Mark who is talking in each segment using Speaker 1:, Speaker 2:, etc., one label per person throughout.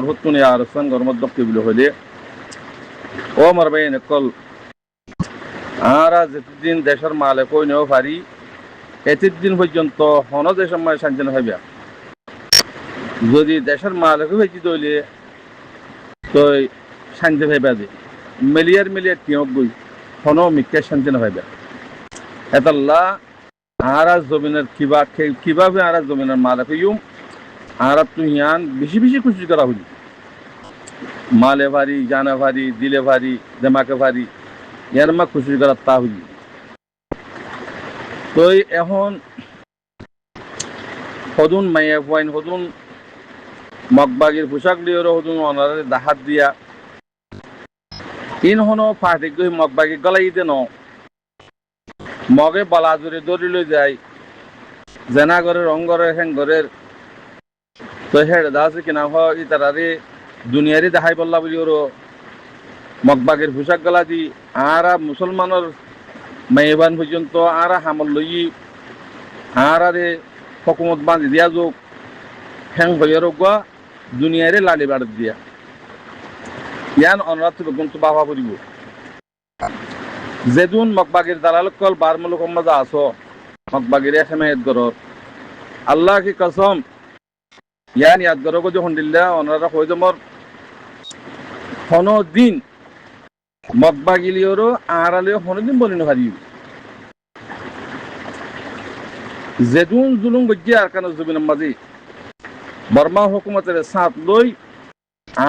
Speaker 1: হতুন আরসান গরমত দক্কিবিল হইলে ও মারবাই নকল আরা যেদিন দেশের মালিক হই নেও পারি এতদিন পর্যন্ত হন দেশের মাঝে শান্তি না হইবা যদি দেশের মালিক হয়েছি তৈলে তো শান্তি হইবা দে মিলিয়ার টিয়ক গই হন মিথ্যা শান্তি না হইবা এতাল্লা আরা জমিনের কিভাবে আরা জমিনের মালিক হইম আরা তুই ইয়ান বেশি বেশি খুশি করা হইলি মালে ভারি জানা ভারি দিলে ভারি দেমাকে ভারি ইয়ার মা খুশি করার তা হইলি তো এখন হদুন মাইয়া ফাইন হদুন মগবাগির পোশাক দিয়ে হদুন অনারে দাহাত দিয়া ইন হনো ফাটিক গই মগবাগি গলাই দে ন মগে বলা জুড়ে দড়ি লই যায় জেনা ঘরের অঙ্গরের হেঙ্গরের তো হেড দাসে কিনা হয় ইতারারে দুনিয়ারে দেখাই বললা বলি ওর মগবাগের পোশাক গলা দি আর মুসলমানের মেহবান পর্যন্ত আর হামল লই আর আরে হকুমত বাঁধি দিয়া যোগ হ্যাং হইয়ার গোয়া দুনিয়ারে লালি বাড়ি দিয়া ইয়ান অনুরাধ কিন্তু বাবা পড়িব যেদুন মগবাগির দালালকল বারমুলক মজা আছো মগবাগির হেমায়ত গরর আল্লাহ কি কসম ইয়ান ইয়াদ গরগো যখন দিল্লা অনুরাধ হয়ে জমর হন দিন মগবাগিলিওরও আড়ালেও হনদিন বলি না হারিয়ে যেদুন জুলুম গজ্জিয়া আর কানো জমিন মাঝি বর্মা হুকুমতের সাথ লই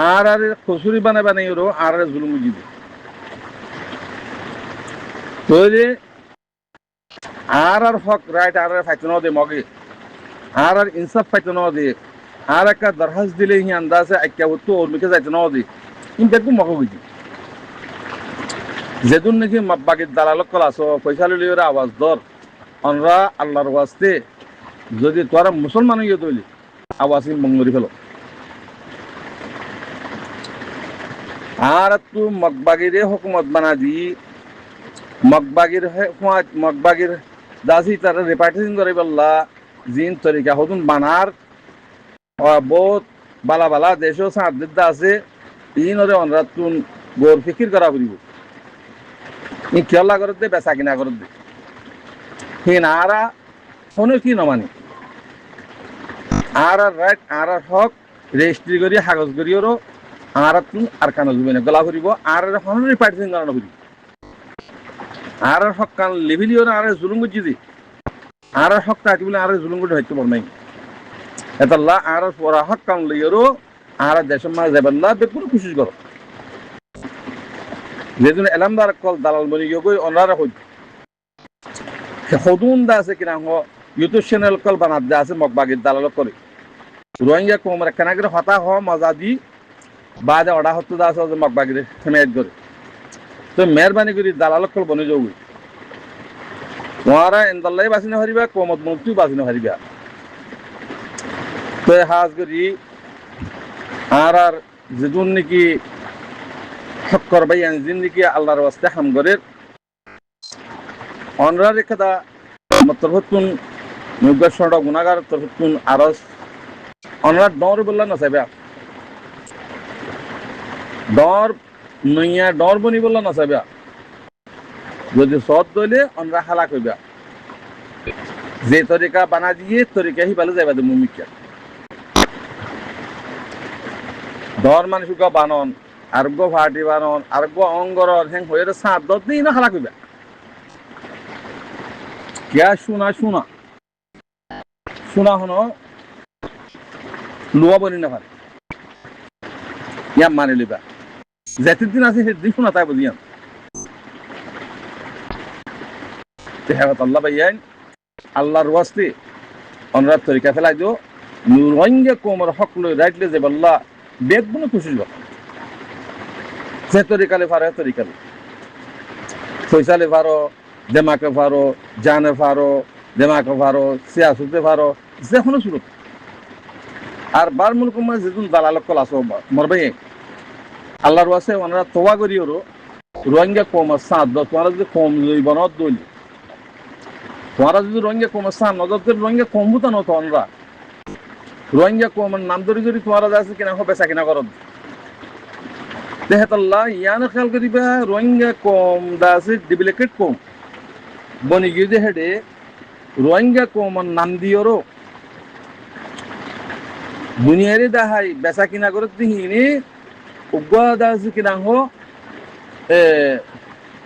Speaker 1: আর খসুরি বানাই ওরও আর জুলুম গজিবে তৈরি আর হক রাইট আর ফাইতে ন দে মগে আর ইনসাফ ফাইতে ন দে আর একটা দরখাস্ত দিলে হি আন্দাজে আইকা হতো ওর মিকে যাইতে ন দে কিন্তু একদম মগে গজি যেদুন নাকি বাগির দালালক কল আসো পয়সা লইলে ওরা আওয়াজ দর অনরা আল্লাহর ওয়াস্তে যদি তোরা মুসলমান হইয়া তৈলি আওয়াজ মঙ্গরি ফেলো আর তু মগবাগিরে হুকুমত বানা দি মগবাগির দাসি তারা রিপার্টিশন করে বললা জিন তরিকা হতুন বানার বহুত বালা বালা দেশও সাঁত আছে ইন ওরে অনুরাধ তুন গোর ফিকির করা করিব ই খেলা করে দে বেচা কিনা করে দে হিন আরা শোনো কি নমানি আর রাইট আর হক রেজিস্ট্রি করি কাগজ করি ওরও আর তুন আর কানো জুবে না গলা করিব আর হন রিপার্টিশন করানো করিব আর হক কান লেভিলিও না আর জুলুম গজি দি আর হক কাটি বলে আর জুলুম গজি হইতে পার নাই এতাল্লাহ আর পরা হক কান লইরো আর দেশের মা যাবেল্লা বেপুর কোশিশ করো যেদিন এলামদার কল দালাল বনি গই অনারা হই হদুন দা আছে কিনা হ ইউটিউব চ্যানেল কল বানাত দা আছে মগবাগির দালাল করে রোহিঙ্গা কোমরা কানাগরে হতা হ মজা দি বাদে অডা হতো দা আছে মগবাগির হেমায়ত করে তো মেহরবানি করি দালাল কল বনে যাও তোমারা এন্দাল্লাই বাসি না হারিবা কোমত মুক্তি বাসি না হারিবা তো হাজ করি আর যেদুন নাকি হক করবাই আনজিন নাকি আল্লাহর ওয়াস্তে হাম করে অনরা রেখা তরফতুন নির্বাচন গুণাগার তরফতুন আরস অনরা ডর বললা না চাইবা ডর নইয়া ডর বনি বললা না চাইবা যদি সৎ দইলে অনরা হালাক হইবা যে তরিকা বানা দিয়ে তরিকা হি ভালো যাইবা মুমিকা ডর মানুষ বানন আরোগ্য ভাটি বানন আরোগ্য অঙ্গর হেং হয়ে সাত দত দিই না হালাক হইবা क्या শুনা শুনা শুনা হনো লুয়া বনি না পারে ইয়া মানে লিবা যেদিন আছে সেদিন শুনা তাই বুঝিয়ান তেহাবত আল্লাহ ভাইয়ান আল্লাহর ওয়াস্তে অনুরাধ তরিকা ফেলাই দিও রোহিঙ্গা কোমর হক লই রাইটলে যে বল্লা বেদ বনে খুশি হল যে তরিকালে ফারে তরিকালে পয়সালে ফারো দেমাকে ফারো জানে ফারো দেমাকে ফারো সিয়াসতে ফারো যে কোনো সুরত আর বার মুলক মানে যেদিন দালালক কল আসো মরবে আল্লাহর ওয়াসে ওনারা তোবা করি ওরও রোহিঙ্গা কম সাত তোমারা যদি কম বনত দইলি তোমারা যদি রোহিঙ্গা কম সাত নজর রোহিঙ্গা কম হতো না তো ওনারা রোহিঙ্গা কমের নাম ধরে যদি তোমার আছে কিনা হবে বেচা কিনা করত দেহতাল্লাহ ইয়ানো খেয়াল করিবা রোহিঙ্গা কম দা আছে ডুপ্লিকেট কম বনি গিয়ে যে হেডে রোহিঙ্গা কমের নাম দিওরও দুনিয়ারে দাহাই বেচা কিনা করত দিহিনি উগ্র দা আছে কিনা হো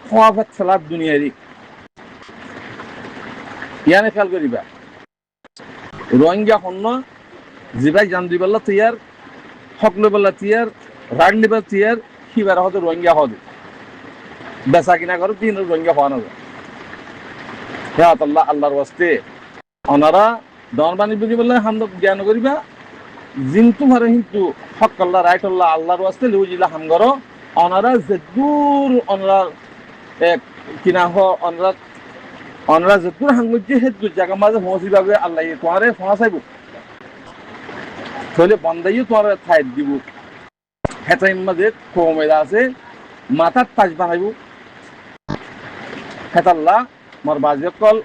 Speaker 1: খোয়াফাত সালাদ দুনিয়ারি ইয়ানে খেয়াল করিবা রোহিঙ্গা হন্য জিবাই জান দিবাল্লা তিয়ার হক লেবেলা তিয়ার রাগ লেবেল তিয়ার সিবার হতে রোহিঙ্গা হদে বেচা কিনা করত দিন রোহিঙ্গা হওয়া না যায় হ্যাঁ আল্লাহ আল্লাহর ওয়াস্তে ওনারা দরবানি বুঝি বললে হামদ জ্ঞান করিবা জিন্তু মারে কিন্তু হক আল্লাহ রাইট আল্লাহ আল্লাহর ওয়াস্তে লিউজিলা হামগর ওনারা যে দূর ওনারা এক কিনা হ ওনারা ওনারা যে দূর হাঙ্গুজি হে দূর জায়গা মাঝে পৌঁছিবাবে আল্লাহ তোমারে পৌঁছাইব তাহলে বন্দাইও তোমার ঠাই দিব হেটাইম মাঝে কমেদা আছে মাথার তাজ বানাইব হেতাল্লাহ মোর বাজে কল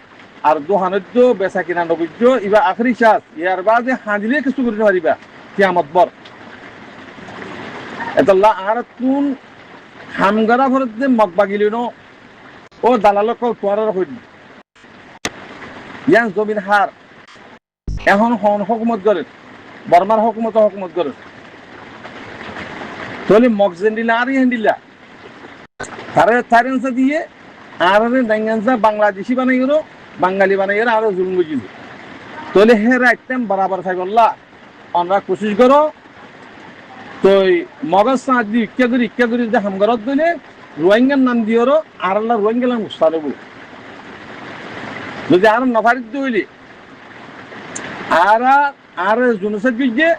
Speaker 1: আর দোহানদ্য বেচা কিনা নবীর্য ইবা আখরি শ্বাস ইয়ার বাদে হাঁদিলে কিছু করতে পারিবা কিয়ামত বর এতাল্লাহ আর তুন হামগারা ভরত যে মগ বাগিলি ন ও দালাল কল তোয়ার হইল ইয়ান জমিন হার এখন হন হকুমত করে বর্মার হকুমত হকুমত করে তাহলে মগ জেন্ডিলা আর হেন্ডিলা তারে তারেন্সা দিয়ে আর ডাঙ্গানসা বাংলাদেশি বানাই গেল বাঙালি বানাই গেল আরো জুলুম বুঝিল তাহলে হে রাইট টাইম বরাবর থাকল্লা আমরা কোশিশ করো তো মগজ সাঁত দি ইক্কা করি যে হামগরত দিলে রোহিঙ্গার নাম দিওরো আর আল্লাহ রোহিঙ্গা নাম উস্তাদেব যদি আর নফারিত হইলি আর আর জুনুসের বিজে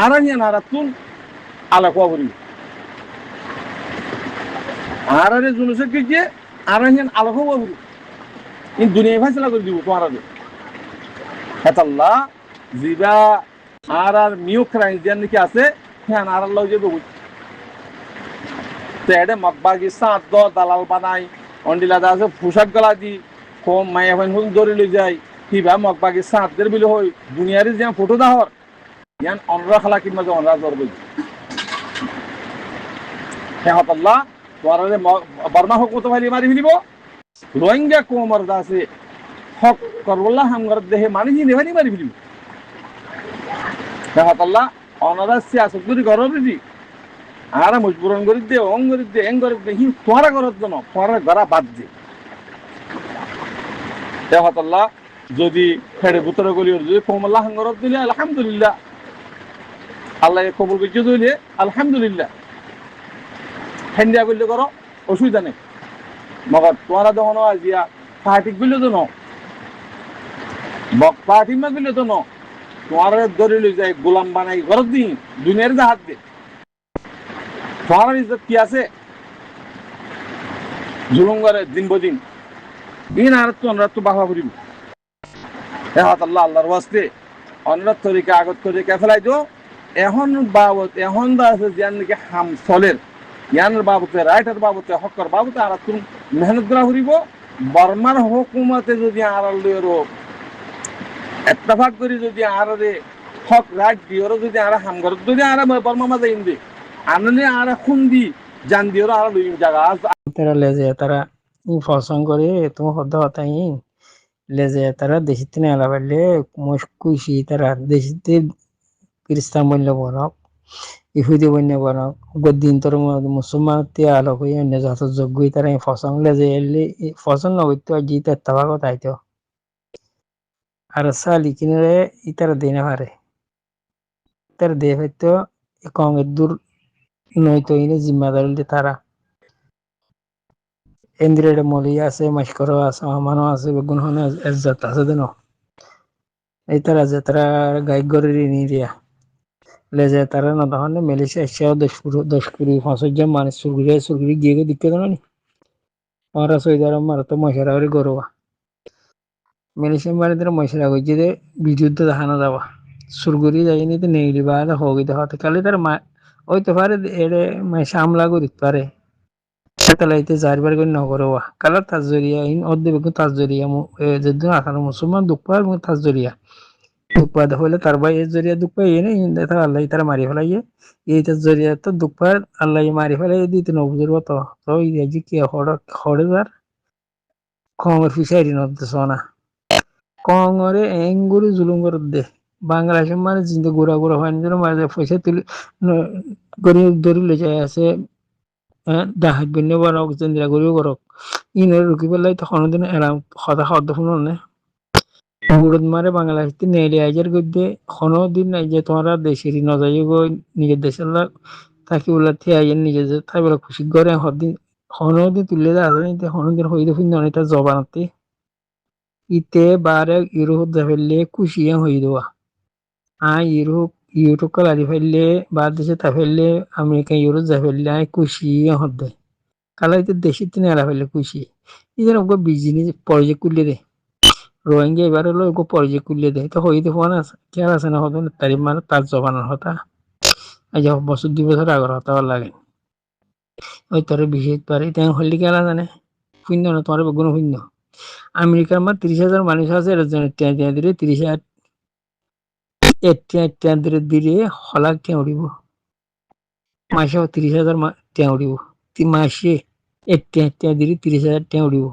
Speaker 1: আর হিয়ান আর তুন আলা কোয়া করিব আর জুনুসের বিজে আর হিয়ান আলা কোয়া করিব কিন্তু দুনিয়া ফাইসলা করে দিব তোমার হেতাল্লাহ জিবা আর মিউক রাইজিয়ান নাকি আছে হ্যাঁ আর আল্লাহ যে বহু তো এটা মকবাগি সাঁত দ দালাল বানাই অন্ডিলা দা আছে পোশাক গলা দি কম মায়া ফাইন হুল ধরে লই যায় কিবা মকবাগি সাঁতদের বিলে হই দুনিয়ারে যে ফটো দাহর ইয়ান অনরা খালা কিংবা যে অনরা জর বই হ্যাঁ আল্লাহ তোমার বর্মা হক মতো ভাই মারি ফেলিব রোহিঙ্গা কোমর দা আছে হক করবল্লা হামগর দেহে মানি নি নেভানি মারি ফেলিব হ্যাঁ আল্লাহ অনারা সিয়াসত করি ঘর দি আর মজবুরন করে দে অং করে দে এং করে দে হি তোরা করত জন তোরা গড়া বাদ দে দেখাতাল্লাহ যদি ফেড়ে বুতরে গলি যদি কোমল্লাহ হাঙ্গরত দিলে আলহামদুলিল্লাহ আল্লাহ কবুল করছে দিলে আলহামদুলিল্লাহ হেন্দিয়া করলে করো অসুবিধা নেই মগর তোরা যখন আজিয়া পার্টি গুলো তো পার্টি মা গুলো তো তোমার ধরে লই যায় গোলাম বানাই ঘরত দিন দুনিয়ার যা হাত দে তোমার ইজ্জত কি আছে জুলুম করে দিন বদিন দিন আর তো অনরাত তো বাহবা করিব এহাত আল্লাহ আল্লাহর ওয়াস্তে অনরাত তরিকা আগত তরিকা ফেলাই দিও এখন বাবত এখন দা আছে জিয়ান নাকি হাম চলের ইয়ানের বাবতে রাইটার বাবতে হকর বাবতে আর তুমি মেহনত করা করিব বর্মার হুকুমতে যদি আর এত্তেফাক করি যদি আর হক রাইট দিওর যদি আর হামগর যদি আর বর্মা মাঝে ইন্দি আনলে আর খুন দি জান দিওর আর লইম জায়গা
Speaker 2: তারা লেজে তারা ফসং করে তুমি হদ্দ হতাই লেজে তারা দেশিতে নেলা পারলে কুইসি তারা দেশিতে খ্রিস্টান বন্য বনক ইহুদি বন্য বনক দিন তোর মুসলমান তিয়া আলোক হয়ে অন্য যত যোগ্যই তারা ফসং লেজে এলে ফসং নগত্য জিতে তাবা কথাই তো আর সালি কিনে ইতারা দিনে পারে তার দেহ হয়তো কঙের দূর নয়তো ইনে জিম্মাদার তারা ইন্দ্রিয়টা মলি আছে মাস্কর আছে আমানও আছে বেগুন হনে ইজ্জত আছে দেন এই তারা যে তারা গাইক গরে নিরিয়া লেজে তারা না তখন মালয়েশিয়া এসে 10 কুড়ি 5 মানুষ সুরগুড়ি গিয়ে দিকে দেন নি ওরা সৌদি আরব মারা তো মশারা করে গরবা মালয়েশিয়ান বাড়িতে মশারা হয়েছে যে ভিডিওতে দেখানো যাবা সুরগুড়ি যায়নি তো নেই দিবা হোক দেখাতে কালি তার ওই তো পারে এড়ে সামলা করে দিতে পারে তালাইতে 4 বার করে নগরওয়া কালার তাজরিয়া ইন অর্ধে বেগুন তাজরিয়া যেদিন আখানো মুসলমান দুঃখ এবং তাজরিয়া দুঃখ হইলে তার ভাই এর জরিয়া দুঃখ পাইয়ে নেই তার আল্লাহ তারা মারি ফেলাইয়ে এইটার জরিয়া তো দুঃখ পায় আল্লাহ মারি ফেলাই দিতে নবুজের মতো তো এই যে কি হড়ে যার কমের ফিসাইরি নদতে না কংরে এঙ্গুরি জুলুম করে দে বাংলাদেশের মানে জিন্দে গোড়া গোড়া হয় নিজের মাঝে পয়সা তুলে গড়ি ধরি লে যায় আছে ডাহাত বিন্য বারক জেন্দ্রা গড়িও করক ইনের রুকি পেলাই তো কোনোদিন এরাম কথা শব্দ শুনো না গুড়ত মারে বাংলাদেশ নেড়ে আইজার গদ্যে কোনোদিন নাই যে তোমরা দেশের নজাই গো নিজের দেশের থাকি বলে থে আইয়ের নিজের তাই বলে খুশি করে হদিন কোনোদিন তুলে দেওয়া যায় কোনোদিন হইতে ফিন এটা জবানতে ইতে বারে ইউরোপ যাইলে খুশিয়া হই দেওয়া ইউরোপ কালারি ফেললে বাদ দেশে তা ফেললে আমেরিকা ইউরোপ যাই ফেললে খুশিয়া হতে কালাইতে দেশে তিনি এলা ফেললে খুশি ইদের ওকে বিজনেস প্রজেক্ট করলে দে রোহিঙ্গা এবার হলো ওকে প্রজেক্ট করলে দে তো হইতে ফোন আছে খেয়াল আছে না হতো তারিখ মানে তার জবানোর হতা এই যে বছর 2 বছর আগের হতা লাগে ওই তোর বিশেষ পারে তেমন হল্লি খেলা জানে শূন্য না তোমার কোনো শূন্য আমেরিকার মা 30,000 মানুষ আছে এর জন্য টিয়া দিলে 30,000 টিয়া দিলে হলাক টিয়া উড়িব মাসে 30,000 টিয়া উড়িব মাসে টিয়া দিলে 30,000 টিয়া উড়িব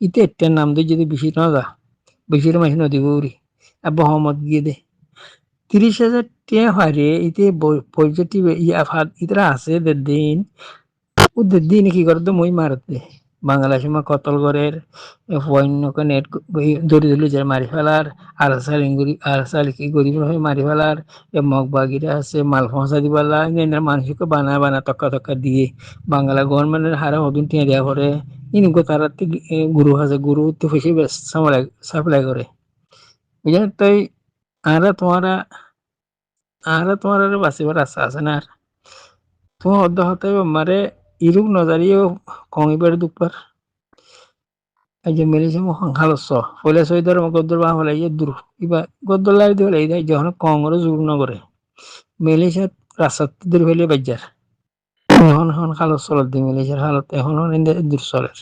Speaker 2: ইতে টিয়ার নাম দিয়ে যদি বেশি না যা বেশির মাসে নদীব উড়ি আর বহমত গিয়ে দে 30,000 টিয়া হারে ইতে পজিটিভ ইতরা আছে দিন ওদের দিন কি করতো মই মারতে বাংলাদেশে মা কতল গড়ের অন্যকে নেট দড়ি ধরলে যে মারি ফেলার আর সাল কি গরিব হয়ে মারি ফেলার মগবাগিরা আছে মাল ফসা দিবালা মানুষকে বানা তক্কা দিয়ে বাংলা গভর্নমেন্টের হারে অদুন টিয়া দেওয়া করে ইনকো তারা গুরু আছে গুরু তো বেশি সাপ্লাই করে বুঝলেন তাই তোমারা বাঁচিবার আশা আছে না তোমার অর্ধ হতে মারে ইরূপ নজারিও কমিবার দুঃখবার এই যে মেলেছে হালস্য ফলে সৈদর গদ্দর বা হলে দূর ইবা গদ্দর লাই দিয়ে হলে এই যখন কংগ্রেস জোর নগরে মেলেছিয়ার রাস্তার দূর হইলে বাজার এখন হালত চলত দি মেলেছিয়ার হালত এখন দূর চলের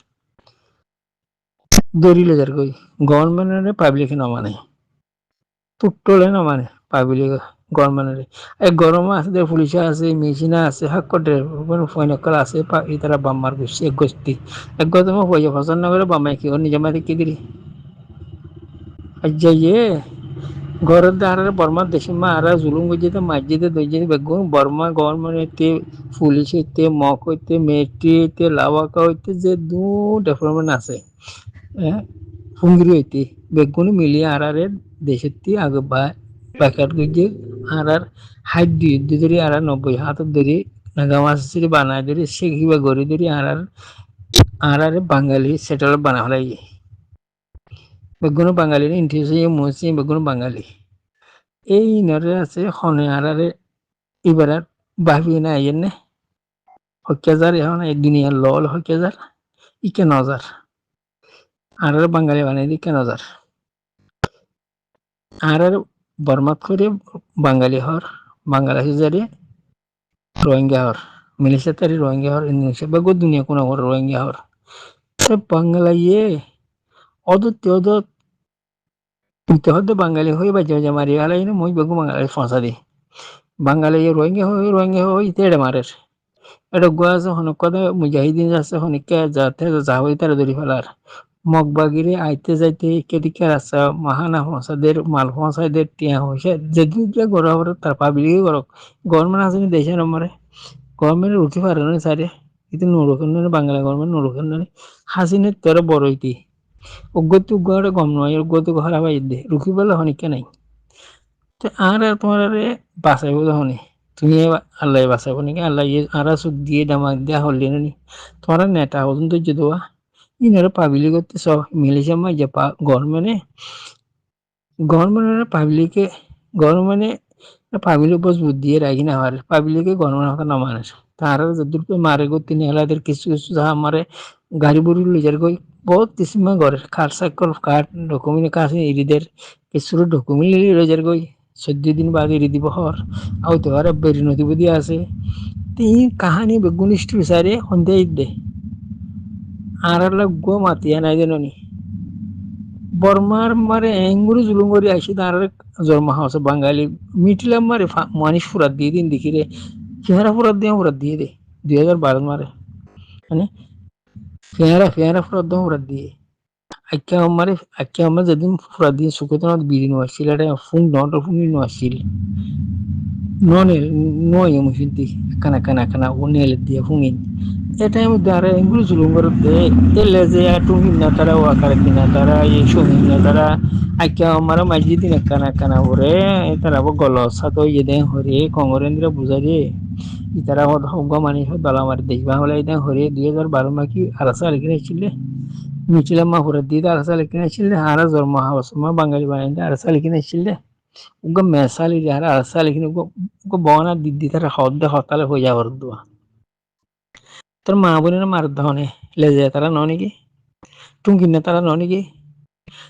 Speaker 2: দৌড়িলে যার কই গভর্নমেন্টের পাবলিকে নমানে টুটলে নমানে পাবলিক গভর্নমেন্টের এই গরমে আছে পুলিশে আছে মেশিনা আছে হাক করে ফৈনকল আছে তারা বাম্মার গোষ্ঠী এক গোষ্ঠী এক গতমে হয়ে ফসল না করে বাম্মাই কি নিজে মারি কি দিলি যাইয়ে ঘরের দ্বারে বর্মার দেশে মা আর জুলুম গজিতে মসজিদে দইজিতে বেগুন বর্মা গভর্নমেন্টে পুলিশ হইতে মক হইতে মেট্রি হইতে লাওয়াকা হইতে যে দু ডেভেলপমেন্ট আছে হুঙ্গরি হইতে বেগুন মিলিয়ে আর দেশের তি আগে প্যাকেট গিয়ে আর হাইট দিয়ে ধরি আর 90 হাতের ধরি নাগামাস বানায় ধরি সে কিবা গড়ি ধরি আর বাঙালি সেটেল বানা হলাই বেগুন বাঙালি ইন্টারেস্ট মসি বেগুন বাঙালি এই নরে আছে হনে আরারে এবার ভাবি না আইয়ের নে হকেজার এখন এই দুনিয়ার লল হকেজার ইকে নজার আর বাঙালি বানাই দি কেন যার আর বর্মাত করে বাঙালি হর বাংলাদেশি জারি রোহিঙ্গা হর মালয়েশিয়া তারি রোহিঙ্গা হর ইন্দোনেশিয়া বেগো দুনিয়া কোন হর রোহিঙ্গা হর বাংলা ইয়ে অদত তুই হতে বাঙালি হয়ে বাজে মারি আলাই না মই বেগো বাঙালি ফসা দি বাঙালি রোহিঙ্গা হই তেড়ে মারের এটা গোয়া আছে হনক কথা মুজাহিদিন আছে হনিকে যাতে যা হই তারা ধরি ফেলার মগবাগিরে আইতে যাইতে কেদিকে রাস্তা মাহানা ফসাদের মাল ফসাদের টিয়া হইছে যেদিকে গড়া হরে তার পাবলিকে গড়ক গভর্নমেন্ট আছে দেশের নম্বরে গভর্নমেন্ট উঠি পারে না সারে কিন্তু নুরুখান বাংলা গভর্নমেন্ট নুরুখান হাসিনে তোর বড় হইতি উগ্গতি উগ্গরে গম নয় উগ্গতি ঘরা পাই দে রুখি বলে হনিকে নাই আর তোমার বাঁচাইব হনি তুমি আল্লাহ বাঁচাইব নাকি আল্লাহ আর সুখ দিয়ে দামাক দিয়া হলি নি তোমার নেতা হতুন তো দেওয়া ইনারা পাবলিক করতে সব মিলেছে মা যে গভর্নমেন্টের পাবলিক বস বুদ্ধি রাখি না হয় পাবলিকে গভর্নমেন্ট হকা না মানুষ তারা যদি মারে গো তিনি এলাদের কিছু যা মারে গাড়ি বুড়ি লিজার গই বহুত কিছু ঘরের কার সাইকেল কার ডকুমেন্ট কাছে ইরিদের কিছু ডকুমেন্ট লিজার গই 14 দিন বাদ ইরি দিব হর আও তো আর বেরি নদী বুদ্ধি আছে তিন কাহানি বেগুনিষ্ঠ বিচারে সন্ধ্যা দে আর গো মাতিয়া নাই জানি বর্মার মারে এঙ্গুরি জুলুম করে আসি তার জন্ম হাউসে বাঙালি মিটিলাম মারে মানিস ফুরাত দিয়ে দিন দেখি রে চেহারা ফুরাত দিয়ে দে 2012 মারে মানে চেহারা ফুরাত দিয়ে আজকে আমার যেদিন ফুরাত দিয়ে সুখে তোমার বিড়ি নোয়া সিলেটে ফুং নট ফুং নোয়া সিল ননেল নয় মুফিদি কানা উনেল দিয়ে ফুঙিন এটা আমি দাঁড়া এগুলো জুলুম করে দে এলে যে টুঙ্গি না তারা ওয়াকারে কিনা তারা এই সঙ্গী না তারা আজকে আমার মাঝি দিন কানা ওরে তারা গল সাথে ইয়ে হরে কংগ্রেন্দ্র বুঝা রে ইতারা হব মানুষ দলা মারি দেখবা হলে এটা হরে 2012 মাকি আরাসা লিখে ছিলে মিছিলাম মা ফুরাত দিয়ে আরাসা লিখে ছিলে হারা জন্ম হাউস মা বাঙালি বানাইতে আরাসা লিখে ছিলে उनको मैसाली यार ऐसा लेकिन उनको बौना दीदी तरह हौदे हौताले हो जा वर्दुआ तर माबुने ना मार दहने ले जाए तारा नौनी की टुंगिने तारा नौनी की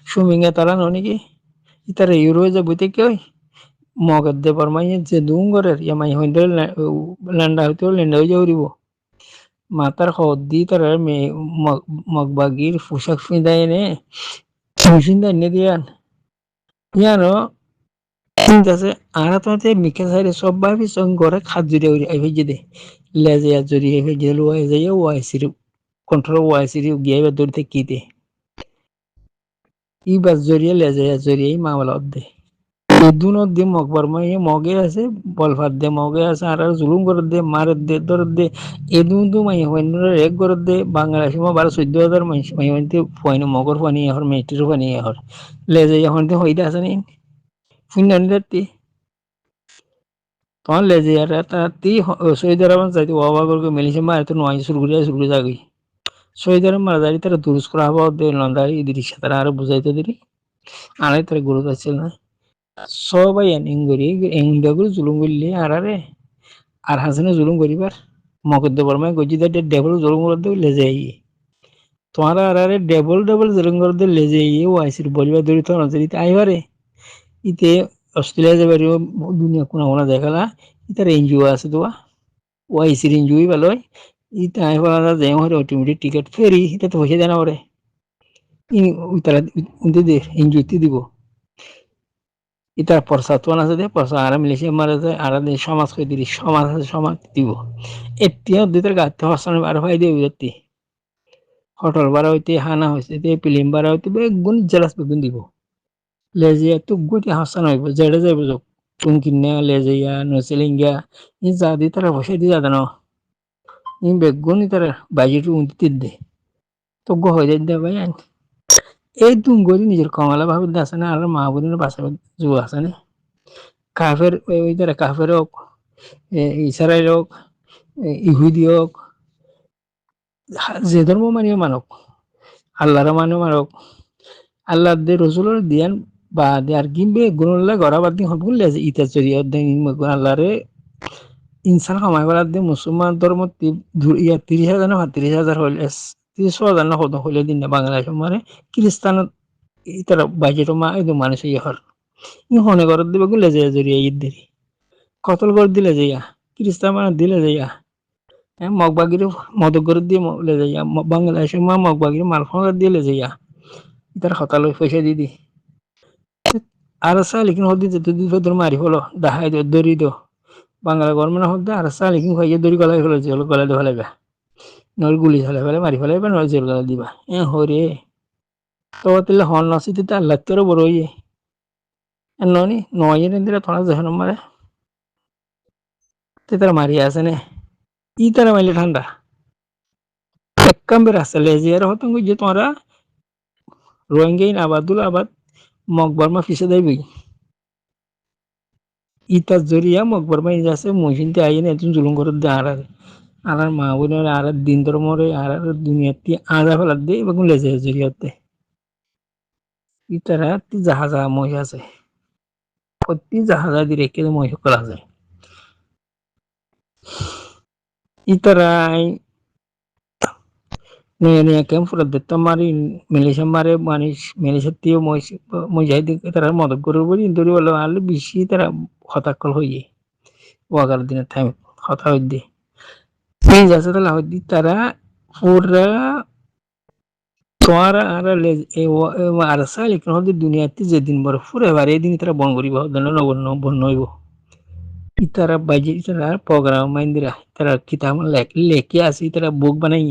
Speaker 2: शुमिंगे तारा नौनी की इतरे यूरो जे बुते क्यों मगध दे पर माये जे दूंगरे या माये होंदे लंडा होते लंडा हो जाऊरीबो मातार हौदी तरह में मगबागीर फुशक फिंदाए ने मुशिंदा ने दियान यानो আছে আরা তোমাতে মিকে সাইরে সব ভাবি সঙ্গ করে খাদ জুড়ে আইবে যেদে লেজে জুড়ি আইবে যে ওয়াই যাই ওয়াই সিরি কন্ট্রোল ওয়াই সিরি গিয়ে দৌড়তে কিতে ই বাস জড়িয়ে লেজে জড়িয়ে মামলা দে দুনো দে মগবার মাই মগে আছে বলফার দে মগে আছে আর জুলুম করে দে মারে দে দর দে এদুন মাই হইন এক করে দে বাংলাদেশ মা 12-14,000 মানুষ মাই হইতে ফয়নি মগর ফানি হর মেটির ফানি হর লেজে হইতে হইদা আছে নি ফুন্নান্ডাতি তখন লেজে আর তি সৌদি আরব যাইতে ওয়াবা করে মেলিছে মারে তো নয় শুরু করে যাগি সৌদি আরব মারা যাই তারা দুরুস করা হওয়া দে লন্দারি ইদিরিস তারা আর বুঝাইতে দিলি আনাই তারা গুরু যাচ্ছিল না সবাই এঙ্গুরি এঙ্গুরি জুলুম করলি আর হাসিনে জুলুম করিবার মকদ্দ বর্মায় গজি দে ডেবল জুলুম করে দে লেজে আই তোমারা আর ডেবল জুলুম করে দে লেজে আই ওয়াইসির বলিবা দড়ি তো নজরিতে আইবারে ইতে অস্ট্রেলিয়া যাবার দুনিয়া কোনা দেখালা ইতার এনজিও আছে তো ওয়াইসির এনজিও ভালো ইতে আইবারা যাই হরে অটোমেটিক টিকিট ফেরি এটা তো পয়সা দেয় না ওরে তারা দে এনজিও দিব ইতার পরসাতওয়ান আছে দে পরসা আর মিলেছে মারা যায় আর সমাজ কই দিলি সমাজ দিব এতিয়া দুইটার গাতে হসান আর হয় দিয়ে উঠতি হোটেল ভাড়া হইতে হানা হইছে তে ফিল্ম ভাড়া হইতে বেগুন জেলাস বেগুন দিব লেজিয়া তো গুটি হাসান হইব জেডে যাইব যোগ কোন কিনে লেজিয়া নসেলিঙ্গা ই জাদি তারা বসে দি জাদানো ই বেগুন তারা বাজেট উন্তি দে তো গো হয়ে দে ভাই এই তুম গরি নিজের কমলা ভাবে আছে না আর মা বোনের বাসা জু আছে না কাফের ওই তারা কাফের হোক ইসরায়েল হোক ইহুদি হোক যে ধর্ম মানিও মানক আল্লাহর মানিও মানক আল্লাহ দে রসুলের দিয়ান বা আর কিনবে গুণল্লা গড়া বাদ দিন হবগুল লেছে ইতা চরিয়া আল্লাহরে ইনসান সময় বেলা দিয়ে মুসলমান ধর্ম 30,000 না 30,000 হইলে 30,000 না হইলে দিন না বাংলাদেশ মানে খ্রিস্টান ইতার বাজেট মা একদম মানুষ ইয়ে হর ই হনে ঘর দিবে গুলে যায় জড়িয়ে ঈদ দেরি কতল করে দিলে যাইয়া খ্রিস্টান মানে দিলে যাইয়া মগবাগির মদক করে দিয়ে লে যাইয়া বাংলাদেশের মা মগবাগির মালফা দিলে যাইয়া ইতার হতাল পয়সা দিয়ে দি আর লিখিন হদি যেতে দুই মারি হলো দাহাই দরি দো বাংলা গভর্নমেন্ট হতে আর লিখিন খাইয়ে দড়ি গলায় হলো জেল গলায় দিয়ে ফেলাইবা নইলে গুলি ফেলে মারি ফেলাইবা নয় জেল গলায় দিবা হরে তো তাহলে হন নসিতে আল্লাহ তোর বড় ইয়ে ননি নয় দিলে থোড়া যখন মারে তে তারা মারি আছে নে ই তারা মাইলে ঠান্ডা এক কাম্বের আসছে লেজিয়ার হতো যে তোমরা রোহিঙ্গা আবাদুল আবাদ মকবরমা ফিসে দেবই ইতার জরিয়া মকবরমা আছে মহিনতে আইনে একজন জুলুম করে দে আর মা বোনের আর দিন ধর্মরে আর দুনিয়াতে আজা ফেলার দিয়ে এবং লেজে জরিয়াতে ইতারা জাহাজা মহি আছে প্রতি জাহাজা দিয়ে রেখে মহি করা যায় ইতারাই নয়া ক্যাম্প ফুরা দিত মারি মেলেশিয়া মারে মানিস মেলেশিয়া তিও মজাহিদ তারা মদত করে বলি দরি বলে আলে বেশি তারা হতাকল হইয়ে ওয়াগার দিনের টাইম হতা হই দিয়ে এই যাচ্ছে তাহলে হই তারা পুরা তোমার আর আর সালি কোন দুনিয়াতে যেদিন বড় ফুরে এবার এই দিন তারা বন করিব বন হইব ইতারা বাজে ইতারা প্রোগ্রাম মাইন্দিরা তারা কিতাব লেখি আছে ইতারা বুক বানাই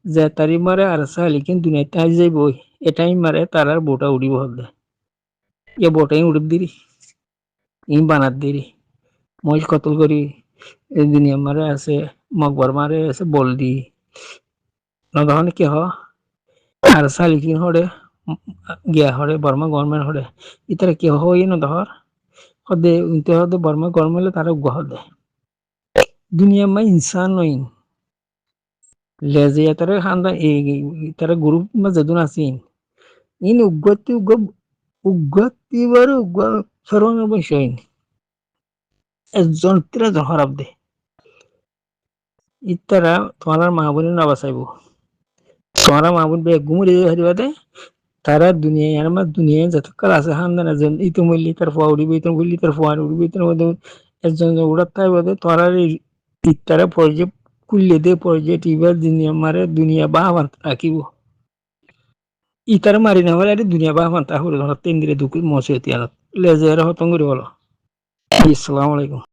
Speaker 2: যে তারি মারে আর সালি কিন্তু দুনিয়াতে আজ যাইব এটাই মারে তারার বোটা উড়িব হলে এ বোটাই উড়িব দিরি ই বানাত দিরি মই কতল করি এই দুনিয়া মারে আছে মকবর মারে আছে বল দি নদহনে কি হ আর সালিকিন হরে গিয়া হরে বর্মা গভর্নমেন্ট হরে ইতারা কি হই নদহর হদে উনতে হদে বর্মা গভর্নমেন্ট তারা গহ দে দুনিয়া মা ইনসান নই লেজে তারা খান্দা তারা গ্রুপ মা যদুন আছিন ইন উগ্গতি বারু সরঙ্গ বসইন একজন তিরা জন হরাব দে ইতারা তোমার মা বোন না বাঁচাইব তোমার মা বোন বে গুমরে হারিবা দে তারা দুনিয়ায় আর মা দুনিয়ায় যতকাল আছে খানদান একজন ইতো মল্লি তার ফুয়া উড়িবে ইতো মল্লি তার ফুয়া উড়িবে ইতো মধ্যে একজন উড়াত তাই বদে তোরা ইতারা পর্যে কুল্লে দে পর্যে টিবার দুনিয়া মারে দুনিয়া বাহাবান রাখিব ইতারা মারি না বলে দুনিয়া বাহাবান তা হলে ধর তিন দিলে দুকুল মসে তিয়ানত লেজের হতঙ্গরি বলো আসসালামু আলাইকুম